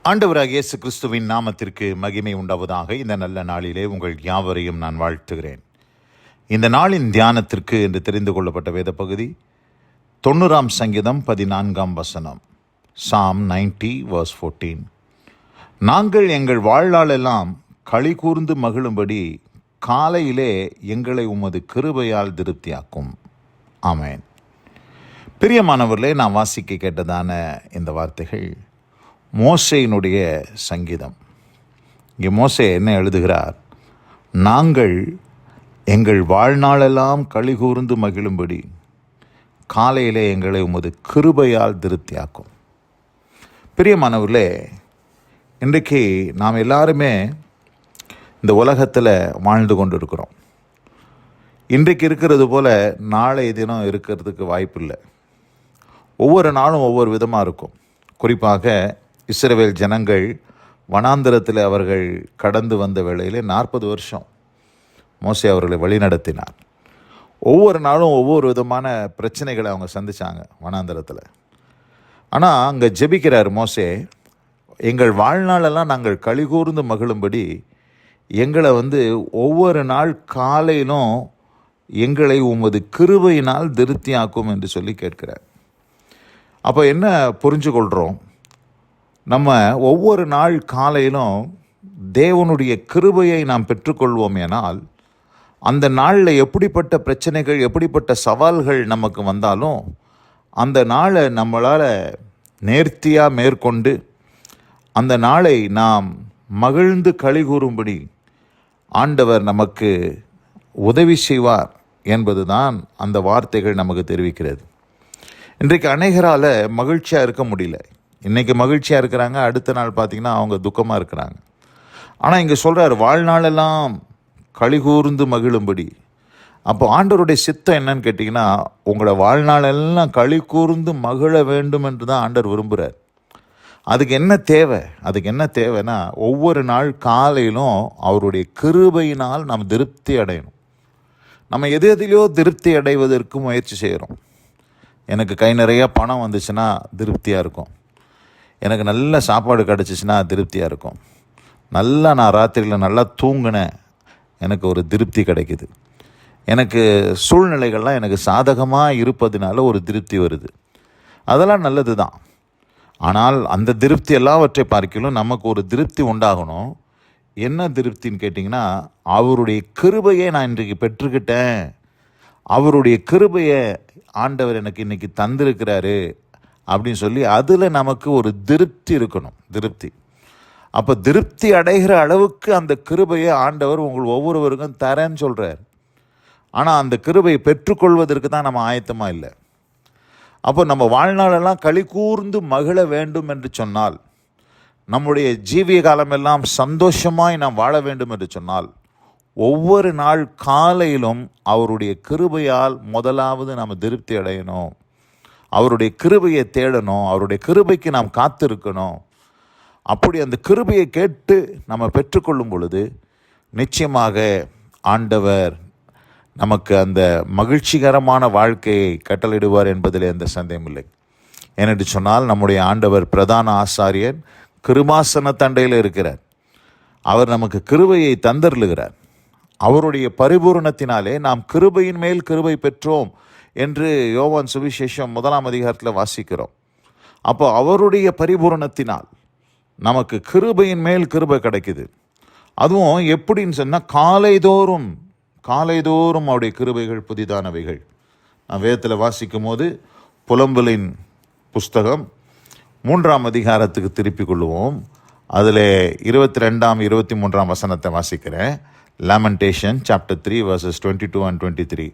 ஆண்டவராகிய இயேசு கிறிஸ்துவின் நாமத்திற்கு மகிமை உண்டாவதாக. இந்த நல்ல நாளிலே உங்கள் யாவரையும் நான் வாழ்த்துகிறேன். இந்த நாளின் தியானத்திற்கு என்று தெரிந்து கொள்ளப்பட்ட வேத பகுதி 90 சங்கீதம் 14 Psalm 90 verse 14. நாங்கள் எங்கள் வாழ்நாளெல்லாம் களி கூர்ந்து மகிழும்படி காலையிலே எங்களை உமது கிருபையால் திருப்தியாக்கும். ஆமேன். பிரியமானவர்களே, நான் வாசிக்க கேட்டதான இந்த வார்த்தைகள் மோசேயினுடைய சங்கீதம். இங்கே மோசே என்ன எழுதுகிறார்? நாங்கள் எங்கள் வாழ்நாளெல்லாம் களி கூர்ந்து மகிழும்படி காலையிலே எங்களை உமது கிருபையால் திருப்தியாக்கும். பிரியமானவர்களே, இன்றைக்கு நாம் எல்லாருமே இந்த உலகத்தில் வாழ்ந்து கொண்டு இருக்கிறோம். இன்றைக்கு இருக்கிறது போல் நாளைய தினம் இருக்கிறதுக்கு வாய்ப்பு இல்லை. ஒவ்வொரு நாளும் ஒவ்வொரு விதமாக இருக்கும். குறிப்பாக இஸ்ரவேல் ஜனங்கள் வனாந்திரத்தில் அவர்கள் கடந்து வந்த வேளையிலே 40 வருஷம் மோசே அவர்களை வழிநடத்தினார். ஒவ்வொரு நாளும் ஒவ்வொரு விதமான பிரச்சனைகளை அவங்க சந்தித்தாங்க வனாந்திரத்தில். ஆனால் அங்கே ஜெபிக்கிறார் மோசே, எங்கள் வாழ்நாளெல்லாம் நாங்கள் களி கூர்ந்து மகிழும்படி எங்களை ஒவ்வொரு நாள் காலையிலும் எங்களை உமது கிருபையினால் திருப்தியாக்கும் என்று சொல்லி கேட்கிறார். அப்போ என்ன புரிஞ்சு கொள்கிறோம்? நம்ம ஒவ்வொரு நாள் காலையிலும் தேவனுடைய கிருபையை நாம் பெற்றுக்கொள்வோம். ஏனால் அந்த நாளில் எப்படிப்பட்ட பிரச்சனைகள், எப்படிப்பட்ட சவால்கள் நமக்கு வந்தாலும் அந்த நாளை நம்மளால் நேர்த்தியாக மேற்கொண்டு அந்த நாளை நாம் மகிழ்ந்து களி கூறும்படி ஆண்டவர் நமக்கு உதவி செய்வார் என்பதுதான் அந்த வார்த்தைகள் நமக்கு தெரிவிக்கிறது. இன்றைக்கு அநேகரால் மகிழ்ச்சியாக இருக்க முடியல. இன்றைக்கி மகிழ்ச்சியாக இருக்கிறாங்க, அடுத்த நாள் பார்த்திங்கன்னா அவங்க துக்கமாக இருக்கிறாங்க. ஆனால் இங்கே சொல்கிறார், வாழ்நாளெல்லாம் களி கூர்ந்து மகிழும்படி. அப்போ ஆண்டவருடைய சித்தம் என்னன்னு கேட்டிங்கன்னா, உங்களோட வாழ்நாளெல்லாம் களி கூர்ந்து மகிழ வேண்டும் என்று தான் ஆண்டவர் விரும்புகிறார். அதுக்கு என்ன தேவைன்னா, ஒவ்வொரு நாள் காலையிலும் அவருடைய கிருபையினால் நாம் திருப்தி அடையணும். நம்ம எதிலையோ திருப்தி அடைவதற்கு முயற்சி செய்கிறோம். எனக்கு கை நிறைய பணம் வந்துச்சுன்னா திருப்தியாக இருக்கும். எனக்கு நல்ல சாப்பாடு கிடச்சிச்சின்னா திருப்தியாக இருக்கும். நான் ராத்திரியில் நல்லா தூங்கினேன், எனக்கு ஒரு திருப்தி கிடைக்குது. எனக்கு சூழ்நிலைகள்லாம் எனக்கு சாதகமாக இருப்பதுனால ஒரு திருப்தி வருது. அதெல்லாம் நல்லது தான். ஆனால் அந்த திருப்தி எல்லாவற்றை பார்க்கலும் நமக்கு ஒரு திருப்தி உண்டாகணும். என்ன திருப்தின்னு கேட்டிங்கன்னா, அவருடைய கிருபையை நான் இன்றைக்கு பெற்றுக்கிட்டேன், அவருடைய கிருபையை ஆண்டவர் எனக்கு இன்றைக்கி தந்திருக்கிறாரு அப்படின்னு சொல்லி அதில் நமக்கு ஒரு திருப்தி இருக்கணும். அப்போ திருப்தி அடைகிற அளவுக்கு அந்த கிருபையை ஆண்டவர் உங்கள் ஒவ்வொருவருக்கும் தரேன்னு சொல்கிறார். ஆனால் அந்த கிருபையை பெற்றுக்கொள்வதற்கு தான் நம்ம ஆயத்தமாக இல்லை. அப்போ நம்ம வாழ்நாளெல்லாம் களி கூர்ந்து மகிழ வேண்டும் என்று சொன்னால், நம்முடைய ஜீவிய காலமெல்லாம் சந்தோஷமாய் நாம் வாழ வேண்டும் என்று சொன்னால், ஒவ்வொரு நாள் காலையிலும் அவருடைய கிருபையால் முதலாவது நாம் திருப்தி அடையணும். அவருடைய கிருபையை தேடணும். அவருடைய கிருபைக்கு நாம் காத்திருக்கணும். அப்படி அந்த கிருபையை கேட்டு நம்ம பெற்றுக்கொள்ளும் பொழுது நிச்சயமாக ஆண்டவர் நமக்கு அந்த மகிழ்ச்சிகரமான வாழ்க்கையை கட்டளையிடுவார் என்பதில் எந்த சந்தேகமில்லை. ஏனென்று சொன்னால், நம்முடைய ஆண்டவர் பிரதான ஆசாரியர் கிருபாசன தண்டையில் இருக்கிறார். அவர் நமக்கு கிருபையை தந்தருளுகிறார். அவருடைய பரிபூரணத்தினாலே நாம் கிருபையின் மேல் கிருபை பெற்றோம் என்று யோவான் சுவிசேஷம் 1 அதிகாரத்தில் வாசிக்கிறோம். அப்போ அவருடைய பரிபூரணத்தினால் நமக்கு கிருபையின் மேல் கிருபை கிடைக்குது. அதுவும் எப்படின்னு சொன்னால், காலைதோறும் அவருடைய கிருபைகள் புதிதானவைகள். நான் வேதத்தில் வாசிக்கும் போது புலம்பலின் புஸ்தகம் 3 அதிகாரத்துக்கு திருப்பி கொள்ளுவோம். அதில் 22, 23 வசனத்தை வாசிக்கிறேன். Lamentation chapter 3 verses 22 and 23.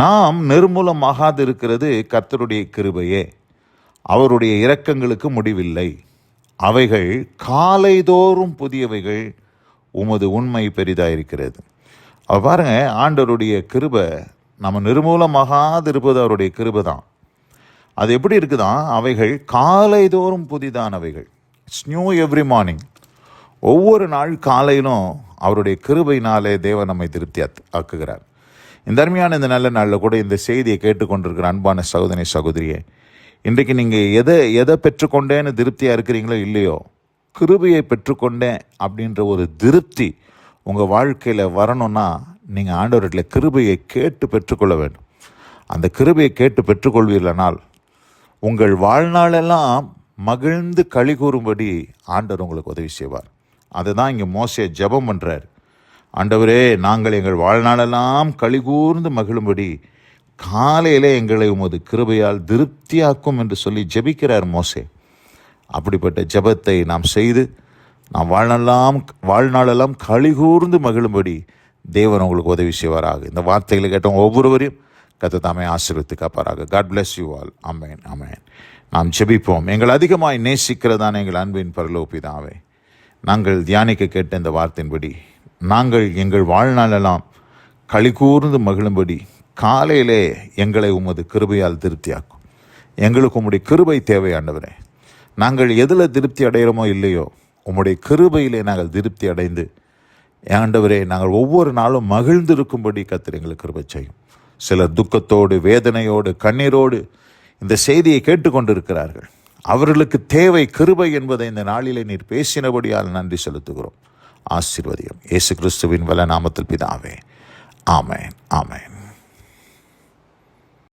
நாம் நிர்மூலமாகாது இருக்கிறது கர்த்தருடைய கிருபையே, அவருடைய இரக்கங்களுக்கு முடிவில்லை, அவைகள் காலைதோறும் புதியவைகள், உமது உண்மை பெரிதாயிருக்கிறது. அவர் பாருங்க, ஆண்டவருடைய கிருபை நம்ம நிர்மூலமாகாது இருப்பது அவருடைய கிருபை தான். அது எப்படி இருக்குதான்? அவைகள் காலைதோறும் புதிதானவைகள். It's new every morning. ஒவ்வொரு நாள் காலையிலும் அவருடைய கிருபையினாலே தேவன் நம்மை திருப்தி ஆக்குகிறார். இந்த அருமையான இந்த நல்ல நாளில் கூட இந்த செய்தியை கேட்டுக்கொண்டிருக்கிற அன்பான சகோதரியே, இன்றைக்கு நீங்கள் எதை பெற்றுக்கொண்டேன்னு திருப்தியாக இருக்கிறீங்களோ இல்லையோ, கிருபையை பெற்றுக்கொண்டேன் அப்படின்ற ஒரு திருப்தி உங்கள் வாழ்க்கையில் வரணும்னா நீங்கள் ஆண்டவரிடத்தில் கிருபையை கேட்டு பெற்றுக்கொள்ள வேண்டும். அந்த கிருபையை கேட்டு பெற்றுக்கொள்வீர்களானால் உங்கள் வாழ்நாளெல்லாம் மகிழ்ந்து களி கூறும்படி ஆண்டவர் உங்களுக்கு உதவி செய்வார். அதுதான் இங்கே மோசே ஜெபம் பண்ணுறார். ஆண்டவரே, நாங்கள் எங்கள் வாழ்நாளெல்லாம் களி கூர்ந்து மகிழும்படி காலையிலே எங்களை உமது கிருபையால் திருப்தியாக்கும் என்று சொல்லி ஜெபிக்கிறார் மோசே. அப்படிப்பட்ட ஜெபத்தை நாம் செய்து நாம் வாழ்நாளெல்லாம் களி கூர்ந்து மகிழும்படி தேவன் உங்களுக்கு உதவி செய்வாராக. இந்த வார்த்தைகளை கேட்டவங்க ஒவ்வொருவரையும் கர்த்தர் தாமே ஆசீர்வதித்து காப்பாராக. God bless you all. ஆமென், ஆமென். நாம் ஜெபிப்போம். எங்கள் அதிகமாய் நேசிக்கிறதான எங்கள் அன்பின் பரலோக பிதாவே, நாங்கள் தியானிக்க கேட்ட இந்த வார்த்தையின்படி நாங்கள் எங்கள் வாழ்நாளெல்லாம் களி கூர்ந்து மகிழும்படி காலையிலே எங்களை உமது கிருபையால் திருப்தியாக்கும். எங்களுக்கு உம்முடைய கிருபை தேவை ஆண்டவரே. நாங்கள் எதில் திருப்தி அடைகிறோமோ இல்லையோ, உம்முடைய கிருபையிலே நாங்கள் திருப்தி அடைந்து ஆண்டவரே நாங்கள் ஒவ்வொரு நாளும் மகிழ்ந்திருக்கும்படி கர்த்தர் எங்களுக்கு கிருபை செய்யும். சிலர் துக்கத்தோடு, வேதனையோடு, கண்ணீரோடு இந்த செய்தியை கேட்டுக்கொண்டிருக்கிறார்கள். அவர்களுக்கு தேவை கிருபை என்பதை இந்த நாளிலே நீர் பேசினபடியால் நன்றி செலுத்துகிறோம். ஆசீர்வதியும். இயேசு கிறிஸ்துவின் வல்ல நாமத்தில் பிதாவே. ஆமென், ஆமென்.